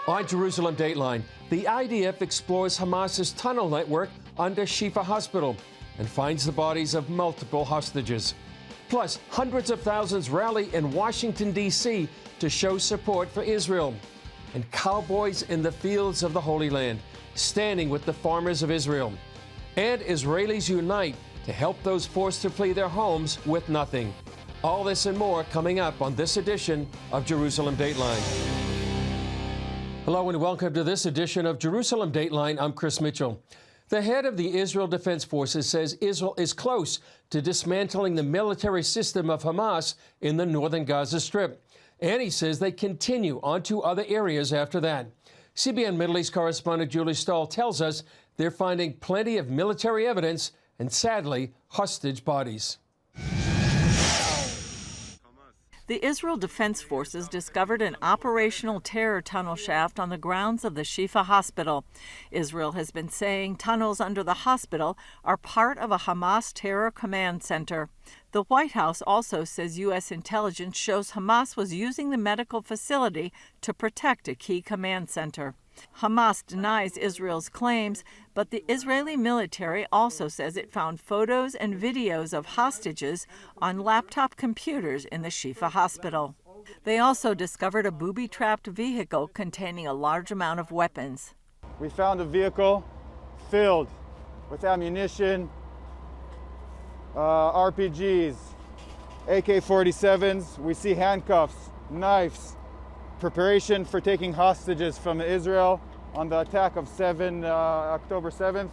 On Jerusalem Dateline, the IDF explores Hamas's tunnel network under Shifa Hospital and finds the bodies of multiple hostages. Plus, hundreds of thousands rally in Washington, D.C. to show support for Israel. And cowboys in the fields of the Holy Land, standing with the farmers of Israel. And Israelis unite to help those forced to flee their homes with nothing. All this and more coming up on this edition of Jerusalem Dateline. Hello and welcome to this edition of Jerusalem Dateline. I'm Chris Mitchell. The head of the Israel Defense Forces says Israel is close to dismantling the military system of Hamas in the northern Gaza Strip. And he says they continue on to other areas after that. CBN Middle East correspondent Julie Stahl tells us they're finding plenty of military evidence and, sadly, hostage bodies. The Israel Defense Forces discovered an operational terror tunnel shaft on the grounds of the Shifa Hospital. Israel has been saying tunnels under the hospital are part of a Hamas terror command center. The White House also says U.S. intelligence shows Hamas was using the medical facility to protect a key command center. Hamas denies Israel's claims, but the Israeli military also says it found photos and videos of hostages on laptop computers in the Shifa Hospital. They also discovered a booby-trapped vehicle containing a large amount of weapons. We found a vehicle filled with ammunition, RPGs, AK-47s. We see handcuffs, knives, preparation for taking hostages from Israel on the attack of October 7th.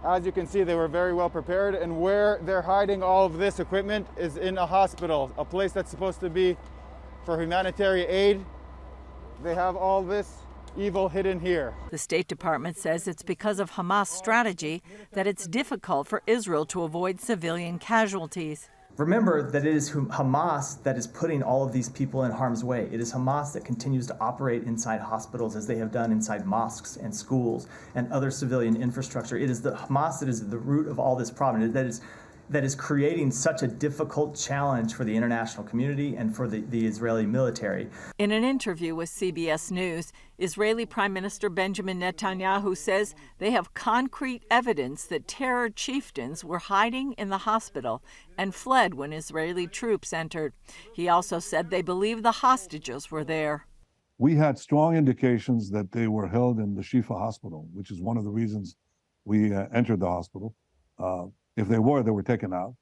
As you can see, they were very well prepared, and where they're hiding all of this equipment is in a hospital, a place that's supposed to be for humanitarian aid. They have all this evil hidden here. The State Department says it's because of Hamas' strategy that it's difficult for Israel to avoid civilian casualties. Remember that it is Hamas that is putting all of these people in harm's way. It is Hamas that continues to operate inside hospitals as they have done inside mosques and schools and other civilian infrastructure. It is the Hamas that is the root of all this problem. That is creating such a difficult challenge for the international community and for the Israeli military. In an interview with CBS News, Israeli Prime Minister Benjamin Netanyahu says they have concrete evidence that terror chieftains were hiding in the hospital and fled when Israeli troops entered. He also said they believe the hostages were there. We had strong indications that they were held in the Shifa Hospital, which is one of the reasons we entered the hospital. If they were taken out.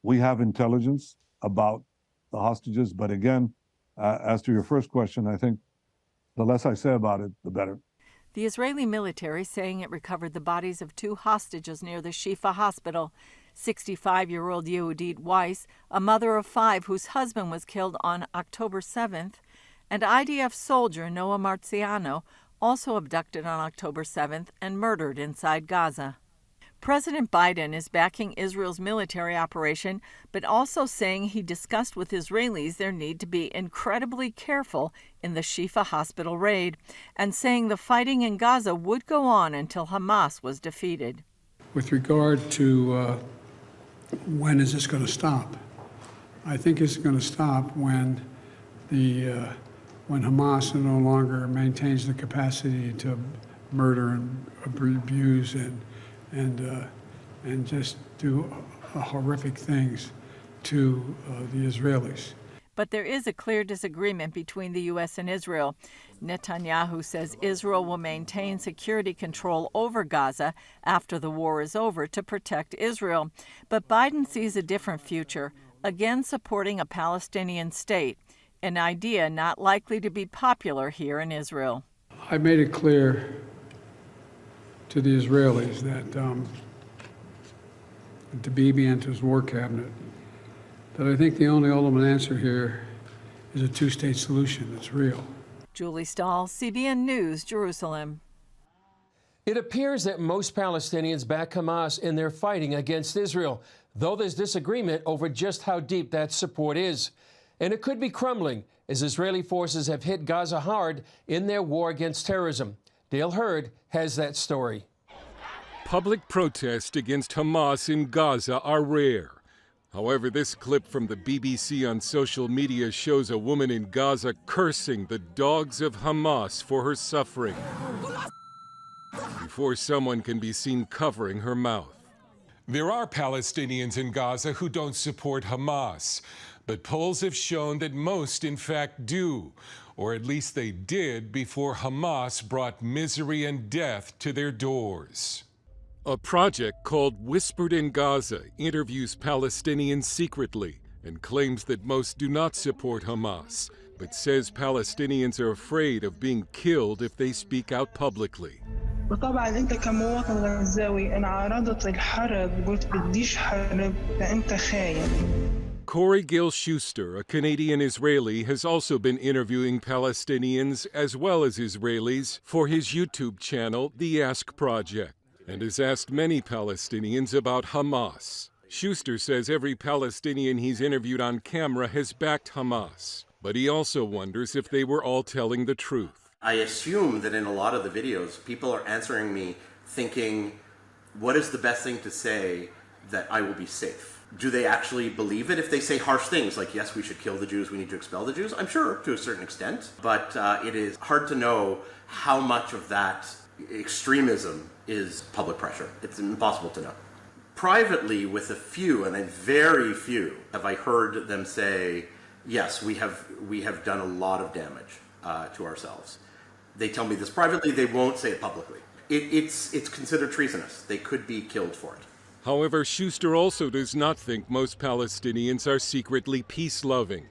We have intelligence about the hostages, but again, as to your first question, I think the less I say about it, the better. The Israeli military saying it recovered the bodies of 2 hostages near the Shifa Hospital. 65-year-old Yehudit Weiss, a mother of 5 whose husband was killed on October 7th, and IDF soldier Noah Marciano, also abducted on October 7th and murdered inside Gaza. President Biden is backing Israel's military operation, but also saying he discussed with Israelis their need to be incredibly careful in the Shifa Hospital raid, and saying the fighting in Gaza would go on until Hamas was defeated. With regard to when is this going to stop, I think it's going to stop when Hamas no longer maintains the capacity to murder and abuse and just do horrific things to the Israelis. But there is a clear disagreement between the U.S. and Israel. Netanyahu says Israel will maintain security control over Gaza after the war is over to protect Israel. But Biden sees a different future, again supporting a Palestinian state, an idea not likely to be popular here in Israel. I made it clear to the Israelis that to Bibi and to his war cabinet, that I think the only ultimate answer here is a 2-state solution that's real. Julie Stahl, CBN News, Jerusalem. It appears that most Palestinians back Hamas in their fighting against Israel, though there's disagreement over just how deep that support is. And it could be crumbling as Israeli forces have hit Gaza hard in their war against terrorism. Dale Hurd has that story. Public protests against Hamas in Gaza are rare. However, this clip from the BBC on social media shows a woman in Gaza cursing the dogs of Hamas for her suffering before someone can be seen covering her mouth. There are Palestinians in Gaza who don't support Hamas, but polls have shown that most, in fact, do, or at least they did before Hamas brought misery and death to their doors. A project called Whispered in Gaza interviews Palestinians secretly and claims that most do not support Hamas, but says Palestinians are afraid of being killed if they speak out publicly. وطبعا انت كمواطن غزاوي انا عرضت الحرب قلت بديش حرب فانت خاين. Corey Gill Schuster, a Canadian Israeli, has also been interviewing Palestinians as well as Israelis for his YouTube channel, The Ask Project, and has asked many Palestinians about Hamas. Schuster says every Palestinian he's interviewed on camera has backed Hamas, but he also wonders if they were all telling the truth. I assume that in a lot of the videos, people are answering me thinking, what is the best thing to say that I will be safe? Do they actually believe it if they say harsh things like, yes, we should kill the Jews, we need to expel the Jews? I'm sure to a certain extent, but it is hard to know how much of that extremism is public pressure. It's impossible to know. Privately, with a few, and a very few, have I heard them say, yes, we have done a lot of damage to ourselves. They tell me this privately, they won't say it publicly. It's considered treasonous. They could be killed for it. However, Schuster also does not think most Palestinians are secretly peace-loving.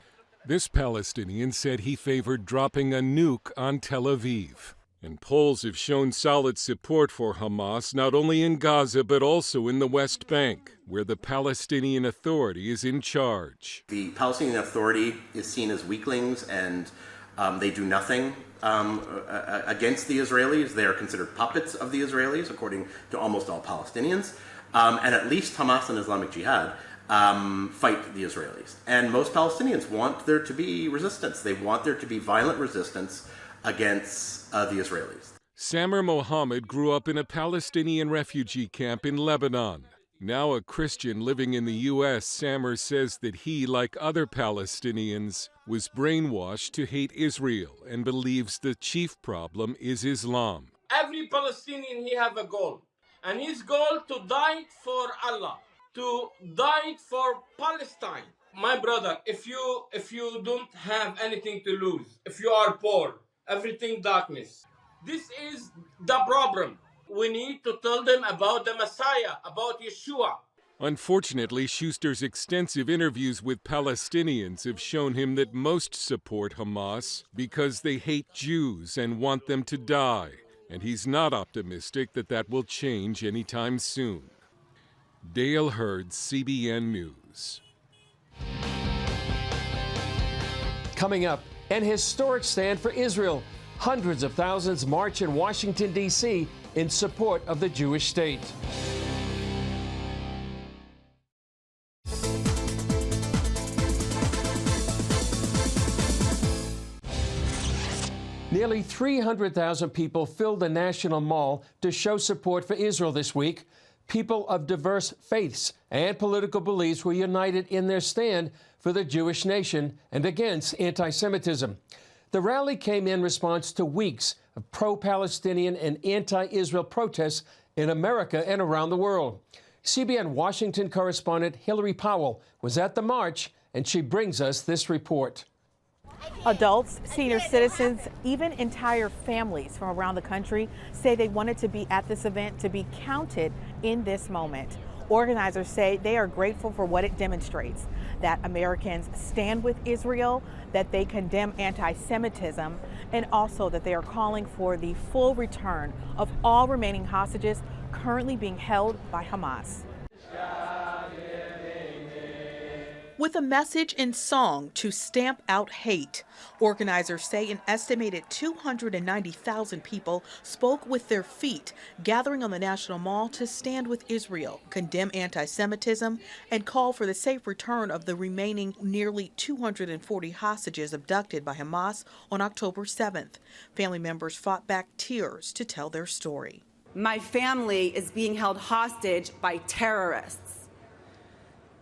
This Palestinian said he favored dropping a nuke on Tel Aviv. And polls have shown solid support for Hamas not only in Gaza but also in the West Bank, where the Palestinian Authority is in charge. The Palestinian Authority is seen as weaklings and they do nothing against the Israelis. They are considered puppets of the Israelis, according to almost all Palestinians. And at least Hamas and Islamic Jihad fight the Israelis. And most Palestinians want there to be resistance. They want there to be violent resistance against the Israelis. Samer Mohammed grew up in a Palestinian refugee camp in Lebanon. Now a Christian living in the U.S., Samer says that he, like other Palestinians, was brainwashed to hate Israel and believes the chief problem is Islam. Every Palestinian, he have a goal. And his goal to die for Allah, to die for Palestine. My brother, if you don't have anything to lose, if you are poor, everything darkness, this is the problem. We need to tell them about the Messiah, about Yeshua. Unfortunately, Schuster's extensive interviews with Palestinians have shown him that most support Hamas because they hate Jews and want them to die. And he's not optimistic that that will change anytime soon. Dale Hurd, CBN News. Coming up, an historic stand for Israel. Hundreds of thousands march in Washington, D.C. in support of the Jewish state. Nearly 300,000 people filled the National Mall to show support for Israel this week. People of diverse faiths and political beliefs were united in their stand for the Jewish nation and against anti-Semitism. The rally came in response to weeks of pro-Palestinian and anti-Israel protests in America and around the world. CBN Washington correspondent Hillary Powell was at the march, and she brings us this report. Adults, senior citizens, even entire families from around the country say they wanted to be at this event to be counted in this moment. Organizers say they are grateful for what it demonstrates, that Americans stand with Israel, that they condemn anti-Semitism, and also that they are calling for the full return of all remaining hostages currently being held by Hamas. With a message in song to stamp out hate, organizers say an estimated 290,000 people spoke with their feet, gathering on the National Mall to stand with Israel, condemn anti-Semitism, and call for the safe return of the remaining nearly 240 hostages abducted by Hamas on October 7th. Family members fought back tears to tell their story. My family is being held hostage by terrorists.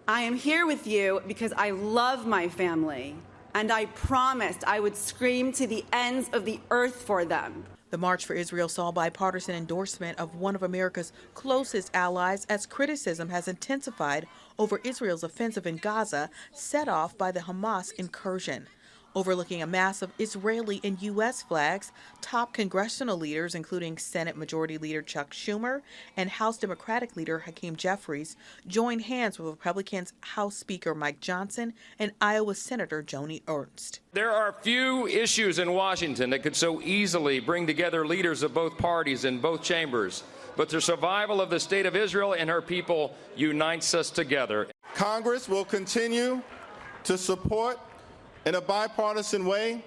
I am here with you because I love my family, and I promised I would scream to the ends of the earth for them. The March for Israel saw bipartisan endorsement of one of America's closest allies as criticism has intensified over Israel's offensive in Gaza, set off by the Hamas incursion. Overlooking a mass of Israeli and U.S. flags, top congressional leaders, including Senate Majority Leader Chuck Schumer and House Democratic Leader Hakeem Jeffries, joined hands with Republicans House Speaker Mike Johnson and Iowa Senator Joni Ernst. There are few issues in Washington that could so easily bring together leaders of both parties in both chambers, but the survival of the state of Israel and her people unites us together. Congress will continue to support in a bipartisan way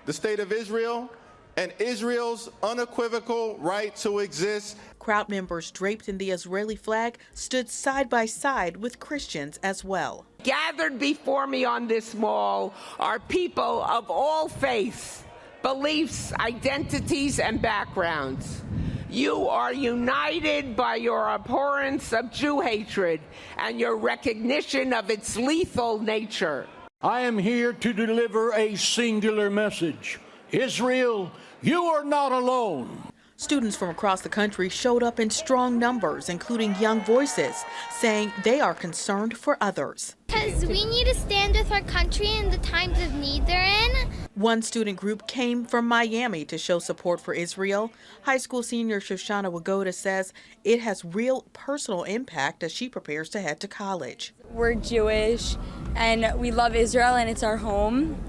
the state of Israel and Israel's unequivocal right to exist. Crowd members draped in the Israeli flag stood side by side with Christians as well. Gathered before me on this mall are people of all faiths, beliefs, identities, and backgrounds. You are united by your abhorrence of Jew hatred and your recognition of its lethal nature. I am here to deliver a singular message. Israel, you are not alone. Students from across the country showed up in strong numbers, including young voices, saying they are concerned for others. Because we need to stand with our country in the times of need they're in. One student group came from Miami to show support for Israel. High school senior Shoshana Wagoda says it has real personal impact as she prepares to head to college. We're Jewish and we love Israel and it's our home.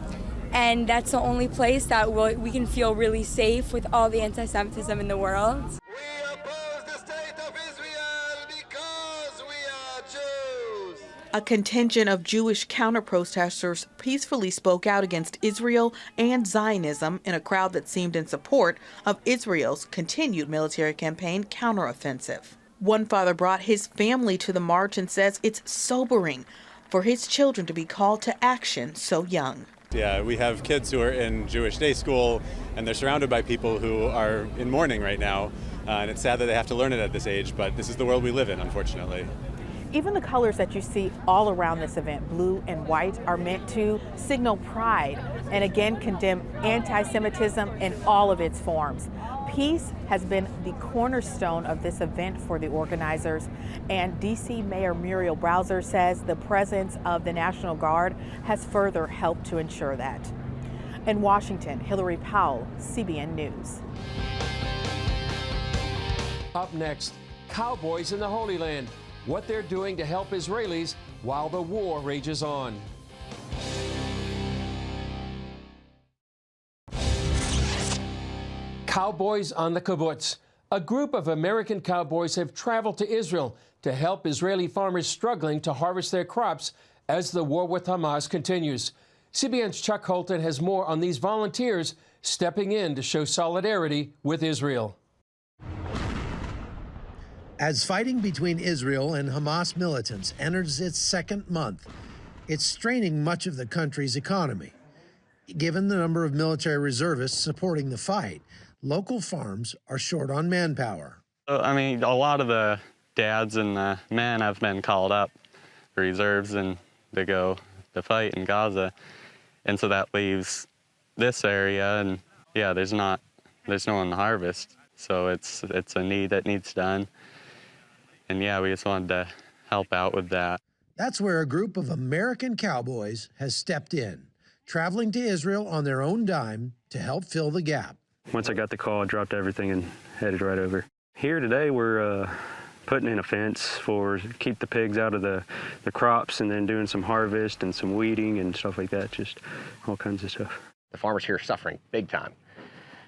And that's the only place that we can feel really safe with all the anti-Semitism in the world. We oppose the state of Israel because we are Jews. A contingent of Jewish counter-protesters peacefully spoke out against Israel and Zionism in a crowd that seemed in support of Israel's continued military campaign counteroffensive. One father brought his family to the march and says it's sobering for his children to be called to action so young. Yeah, we have kids who are in Jewish day school, and they're surrounded by people who are in mourning right now, and it's sad that they have to learn it at this age, but this is the world we live in, unfortunately. Even the colors that you see all around this event, blue and white, are meant to signal pride and again condemn anti-Semitism in all of its forms. Peace has been the cornerstone of this event for the organizers, and D.C. Mayor Muriel Bowser says the presence of the National Guard has further helped to ensure that. In Washington, Hillary Powell, CBN News. Up next, cowboys in the Holy Land, what they're doing to help Israelis while the war rages on. Cowboys on the kibbutz. A group of American cowboys have traveled to Israel to help Israeli farmers struggling to harvest their crops as the war with Hamas continues. CBN's Chuck Holton has more on these volunteers stepping in to show solidarity with Israel. As fighting between Israel and Hamas militants enters its second month, it's straining much of the country's economy. Given the number of military reservists supporting the fight, local farms are short on manpower. I mean, a lot of the dads and the men have been called up for reserves and to go to fight in Gaza. And so that leaves this area, and yeah, there's no one to harvest. So it's a need that needs done. And yeah, we just wanted to help out with that. That's where a group of American cowboys has stepped in, traveling to Israel on their own dime to help fill the gap. Once I got the call, I dropped everything and headed right over. Here today, we're putting in a fence to keep the pigs out of the crops, and then doing some harvest and some weeding and stuff like that, just all kinds of stuff. The farmers here are suffering big time.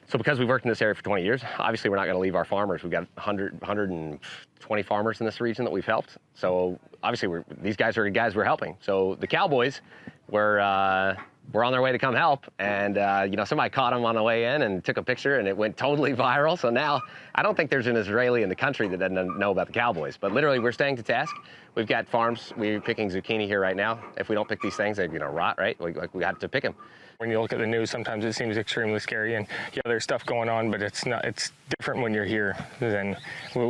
So because we've worked in this area for 20 years, obviously we're not going to leave our farmers. We've got 120 farmers in this region that we've helped. So obviously these guys are the guys we're helping. So the cowboys were on their way to come help, and somebody caught them on the way in and took a picture, and it went totally viral. So now I don't think there's an Israeli in the country that doesn't know about the cowboys. But literally, we're staying to task. We've got farms. We're picking zucchini here right now. If we don't pick these things, they're rot, right? We have to pick them. When you look at the news, sometimes it seems extremely scary, and yeah, there's stuff going on, but it's not. It's different when you're here than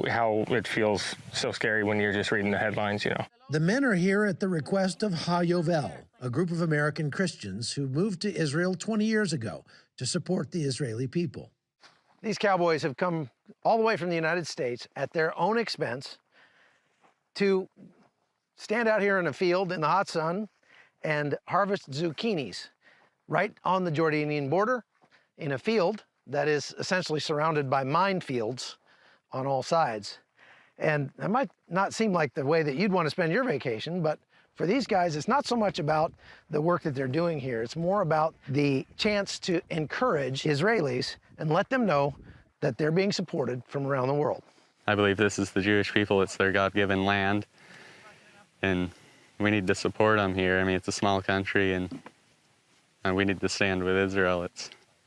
how it feels so scary when you're just reading the headlines, you know. The men are here at the request of HaYovel, a group of American Christians who moved to Israel 20 years ago to support the Israeli people. These cowboys have come all the way from the United States at their own expense to stand out here in a field in the hot sun and harvest zucchinis right on the Jordanian border in a field that is essentially surrounded by minefields on all sides. And that might not seem like the way that you'd want to spend your vacation, but for these guys, it's not so much about the work that they're doing here. It's more about the chance to encourage Israelis and let them know that they're being supported from around the world. I believe this is the Jewish people. It's their God-given land, and we need to support them here. I mean, it's a small country, and we need to stand with Israel.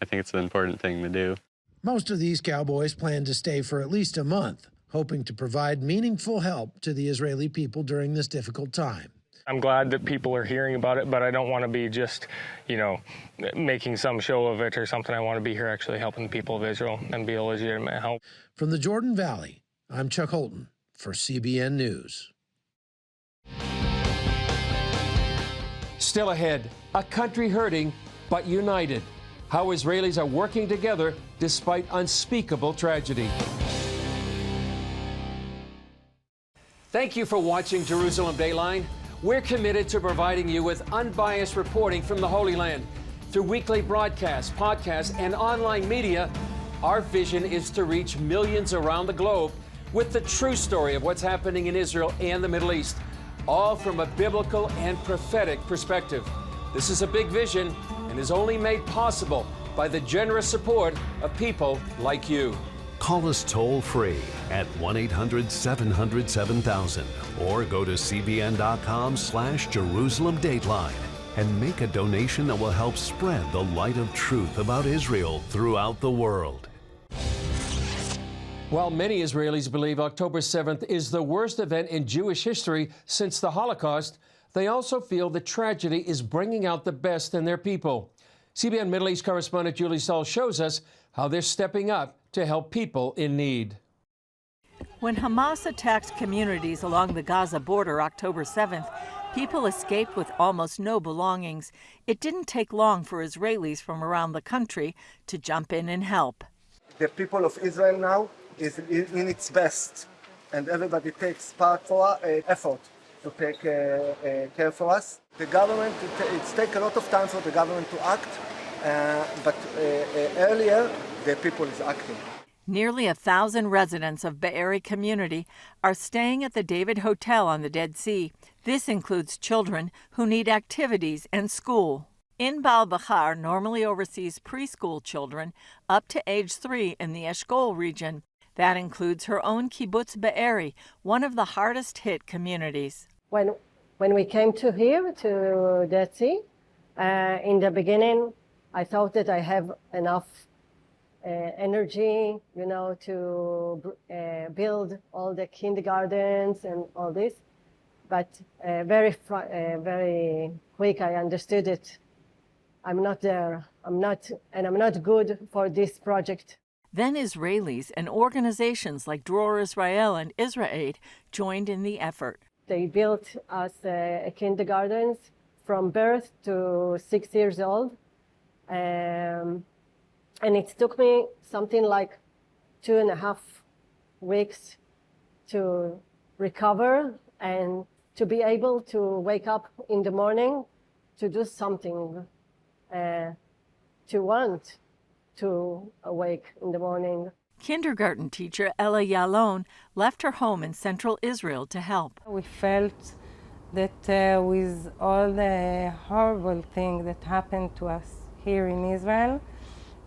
I think it's an important thing to do. Most of these cowboys plan to stay for at least a month, hoping to provide meaningful help to the Israeli people during this difficult time. I'm glad that people are hearing about it, but I don't want to be just, you know, making some show of it or something. I want to be here actually helping the people of Israel and be a legitimate help. From the Jordan Valley, I'm Chuck Holton for CBN News. Still ahead, a country hurting but united. How Israelis are working together despite unspeakable tragedy. Thank you for watching Jerusalem Dateline. We're committed to providing you with unbiased reporting from the Holy Land. Through weekly broadcasts, podcasts, and online media, our vision is to reach millions around the globe with the true story of what's happening in Israel and the Middle East, all from a biblical and prophetic perspective. This is a big vision and is only made possible by the generous support of people like you. Call us toll-free at 1-800-700-7000 or go to cbn.com/Jerusalem Dateline and make a donation that will help spread the light of truth about Israel throughout the world. While many Israelis believe October 7th is the worst event in Jewish history since the Holocaust, they also feel the tragedy is bringing out the best in their people. CBN Middle East correspondent Julie Saul shows us how they're stepping up to help people in need. When Hamas attacked communities along the Gaza border October 7th, people escaped with almost no belongings. It didn't take long for Israelis from around the country to jump in and help. The people of Israel now is in its best, and everybody takes part for effort to take care for us. The government, it's taken a lot of time for the government to act, but earlier the people is acting. Nearly 1,000 residents of Be'eri community are staying at the David Hotel on the Dead Sea. This includes children who need activities and school. Inbal Bachar normally oversees preschool children up to age 3 in the Eshkol region. That includes her own kibbutz Be'eri, one of the hardest hit communities. When we came to here, to Dead Sea, in the beginning, I thought that I have enough energy, you know, to build all the kindergartens and all this. But very quick, I understood it. I'm not there. I'm not good for this project. Then Israelis and organizations like Dror Israel and IsraAid joined in the effort. They built us kindergartens from birth to 6 years old. And it took me something like 2.5 weeks to recover and to be able to wake up in the morning to do something, to want to awake in the morning. Kindergarten teacher Ella Yalon left her home in central Israel to help. We felt that with all the horrible things that happened to us here in Israel,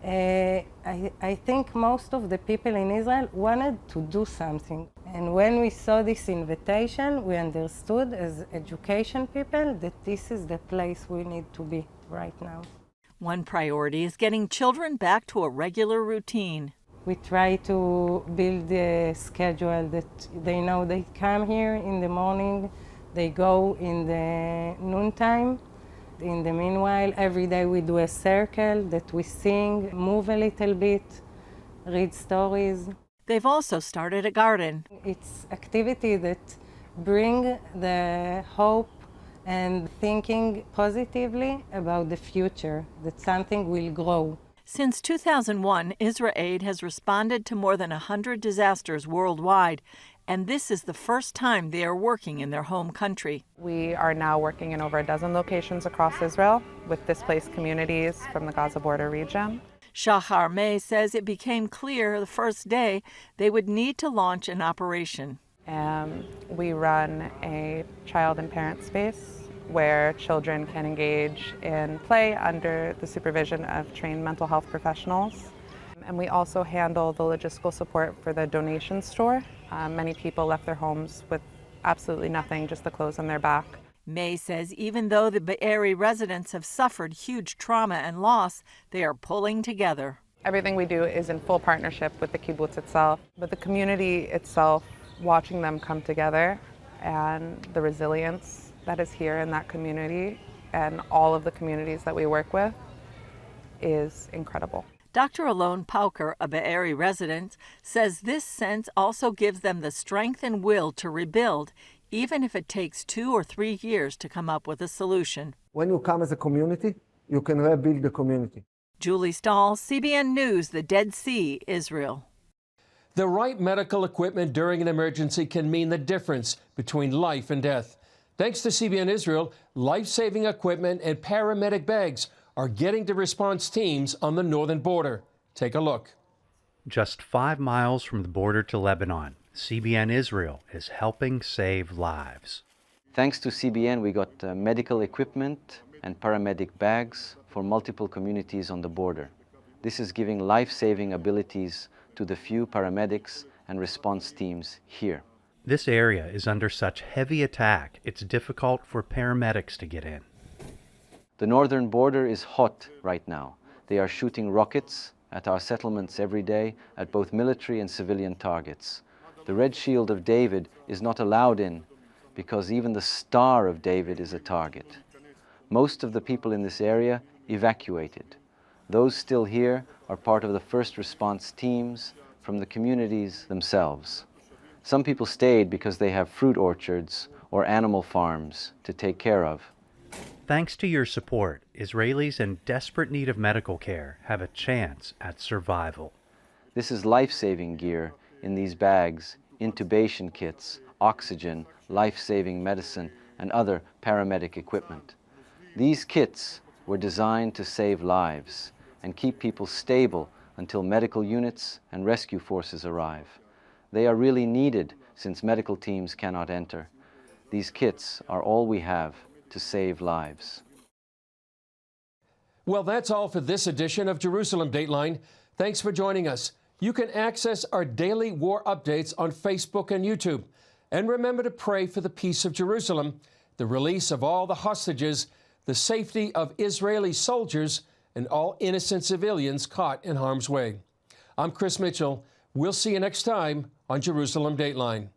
I think most of the people in Israel wanted to do something. And when we saw this invitation, we understood as education people that this is the place we need to be right now. One priority is getting children back to a regular routine. We try to build a schedule that they know they come here in the morning, they go in the noontime. in the meanwhile, every day we do a circle that we sing, move a little bit, read stories. They've also started a garden. It's activity that bring the hope and thinking positively about the future, that something will grow. Since 2001, Israel Aid has responded to more than 100 disasters worldwide, and this is the first time they are working in their home country. We are now working in over a dozen locations across Israel with displaced communities from the Gaza border region. Shahar May says it became clear the first day they would need to launch an operation. We run a child and parent space where children can engage in play under the supervision of trained mental health professionals. And we also handle the logistical support for the donation store. Many people left their homes with absolutely nothing, just the clothes on their back. May says even though the Be'eri residents have suffered huge trauma and loss, they are pulling together. Everything we do is in full partnership with the kibbutz itself, but the community itself, watching them come together and the resilience that is here in that community and all of the communities that we work with is incredible. Dr. Alon Pauker, a Be'eri resident, says this sense also gives them the strength and will to rebuild, even if it takes 2 or 3 years to come up with a solution. When you come as a community, you can rebuild the community. Julie Stahl, CBN News, the Dead Sea, Israel. The right medical equipment during an emergency can mean the difference between life and death. Thanks to CBN Israel, life-saving equipment and paramedic bags are getting to response teams on the northern border. Take a look. Just 5 miles from the border to Lebanon, CBN Israel is helping save lives. Thanks to CBN, we got medical equipment and paramedic bags for multiple communities on the border. This is giving life-saving abilities to the few paramedics and response teams here. This area is under such heavy attack, it's difficult for paramedics to get in. The northern border is hot right now. They are shooting rockets at our settlements every day at both military and civilian targets. The Red Shield of David is not allowed in because even the Star of David is a target. Most of the people in this area evacuated. Those still here are part of the first response teams from the communities themselves. Some people stayed because they have fruit orchards or animal farms to take care of. Thanks to your support, Israelis in desperate need of medical care have a chance at survival. This is life-saving gear in these bags, intubation kits, oxygen, life-saving medicine, and other paramedic equipment. These kits were designed to save lives and keep people stable until medical units and rescue forces arrive. They are really needed since medical teams cannot enter. These kits are all we have to save lives. Well, that's all for this edition of Jerusalem Dateline. Thanks for joining us. You can access our daily war updates on Facebook and YouTube. And remember to pray for the peace of Jerusalem, the release of all the hostages, the safety of Israeli soldiers, and all innocent civilians caught in harm's way. I'm Chris Mitchell. We'll see you next time on Jerusalem Dateline.